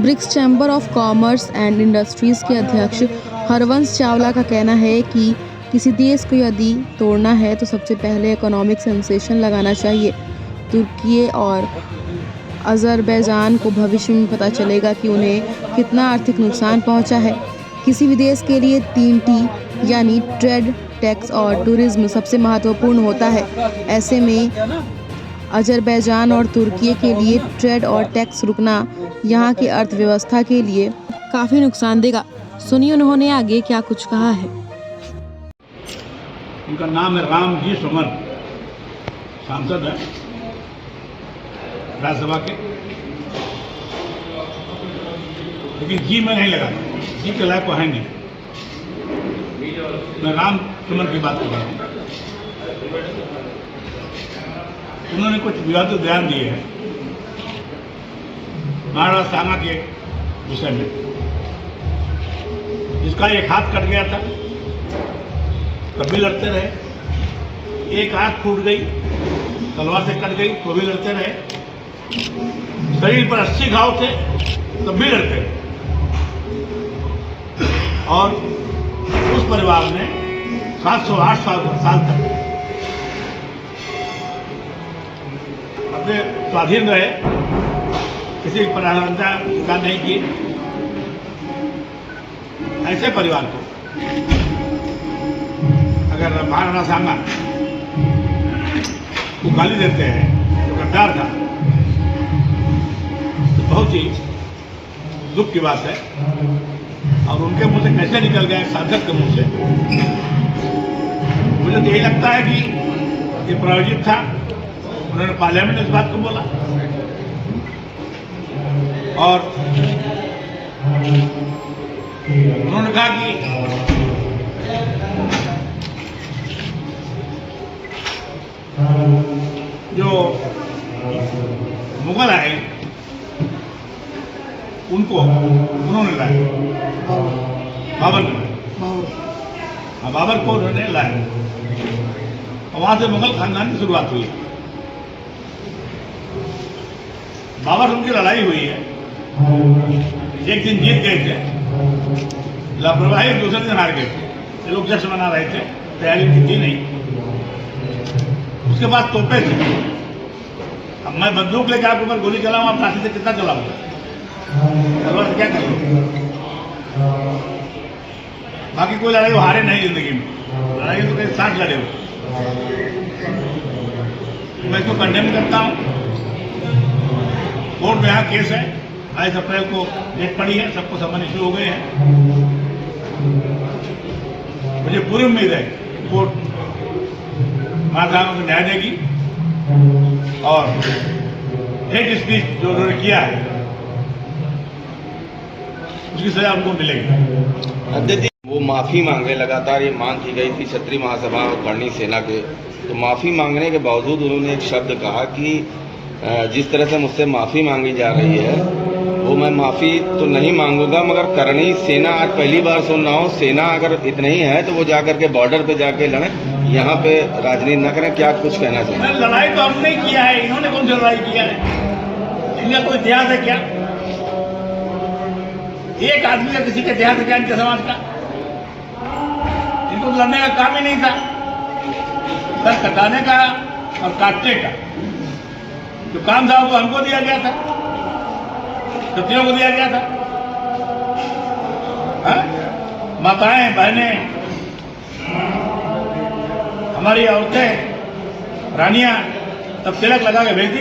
BRICS chamber of commerce and industries के अध्यक्ष हरवंश चावला का कहना है कि किसी देश को यदि तोड़ना है तो सबसे पहले इकोनॉमिक सेंसेशन लगाना चाहिए। तुर्की और अज़रबैजान को भविष्य में पता चलेगा कि उन्हें कितना आर्थिक नुकसान पहुंचा है। किसी भी देश के लिए 3T यानी ट्रेड, टैक्स और टूरिज्म सबसे महत्वपूर्ण होता है। ऐसे में अज़रबैजान और तुर्की के लिए ट्रेड और टैक्स रुकना यहाँ की अर्थव्यवस्था के लिए काफ़ी नुकसान देगा। सुनिए उन्होंने आगे क्या कुछ कहा है। उनका नाम है राम जी सुमन, सांसद है राज्यसभा के, लेकिन जी में नहीं लगा, जी के लायक को है नहीं। मैं राम सुमन की बात कर रहा हूँ। उन्होंने कुछ विवादित बयान दिए हैं महाराणा सांगा के विषय में, जिसका एक हाथ कट गया था, तब भी लड़ते रहे। एक आंख फूट गई, तलवार से कट गई तो भी लड़ते रहे। शरीर पर 80 घाव थे, तब भी लड़ते रहे। और उस परिवार ने 708 साल तक अपने स्वाधीन रहे, किसी प्रधानमंत्री का नहीं की। ऐसे परिवार को अगर महाराणा सांगा को गाली देते हैं तो गद्दार था, तो बहुत ही दुख की बात है। और उनके मुंह से कैसे निकल गया, सांसद के मुंह से, मुझे तो यही लगता है कि ये प्रायोजित था। उन्होंने पार्लियामेंट में इस बात को बोला और उन्होंने कहा कि जो मुगल आए उनको उन्होंने लाया, बाबर ने लाया, बाबर को उन्होंने लाया और वहां से मुगल खानदान की शुरुआत हुई। बाबर उनकी लड़ाई हुई है, एक दिन जीत गए थे, लापरवाही दूसरे दिन हार गए थे। लोग जश्न मना रहे थे, तैयारी की थी नहीं। उसके बाद तोपे थे। अब मैं बंदूक लेकर आपके ऊपर गोली चलाऊं, आप लाठी से कितना चलाऊंगा, तलवार से क्या करूंगा। बाकी कोई लड़ाई हारे नहीं जिंदगी में, लड़ाई तो कहीं साथ लड़े हो। मैं इसको कंडेम करता हूं। कोर्ट में यहाँ केस है, 22 अप्रैल को डेट पड़ी है, सबको समन इश्यू हो गए हैं। मुझे पूरी उम्मीद है कोर्ट महाधाराओं को न्याय देगी और हेट स्पीच जो उन्होंने किया है उसकी सजा उनको मिलेगी। अध्यक्ष वो माफी मांग रहे, लगातार ये मांग की गई थी क्षत्रिय महासभा और कर्णी सेना के, तो माफी मांगने के बावजूद उन्होंने एक शब्द कहा कि जिस तरह से मुझसे माफी मांगी जा रही है वो मैं माफी तो नहीं मांगूंगा, मगर करणी सेना आज पहली बार सुन रहा हूँ। सेना अगर इतनी ही है तो वो जाकर के बॉर्डर पे जाके लड़े, यहाँ पे राजनीति न करें। क्या कुछ कहना चाहिए? लड़ाई तो हमने किया है, इन्होंने कौन सी लड़ाई किया है? इनका कोई इतिहास है क्या? एक आदमी का किसी का इतिहास है क्या इनके समाज का? इनको लड़ने का काम ही नहीं था, सर कटाने का और काटने का जो काम था वो हमको दिया गया था, क्षत्रियों को दिया गया था। माताएं, बहनें, हमारी औरतें, रानियां तब तिलक लगा के भेजती।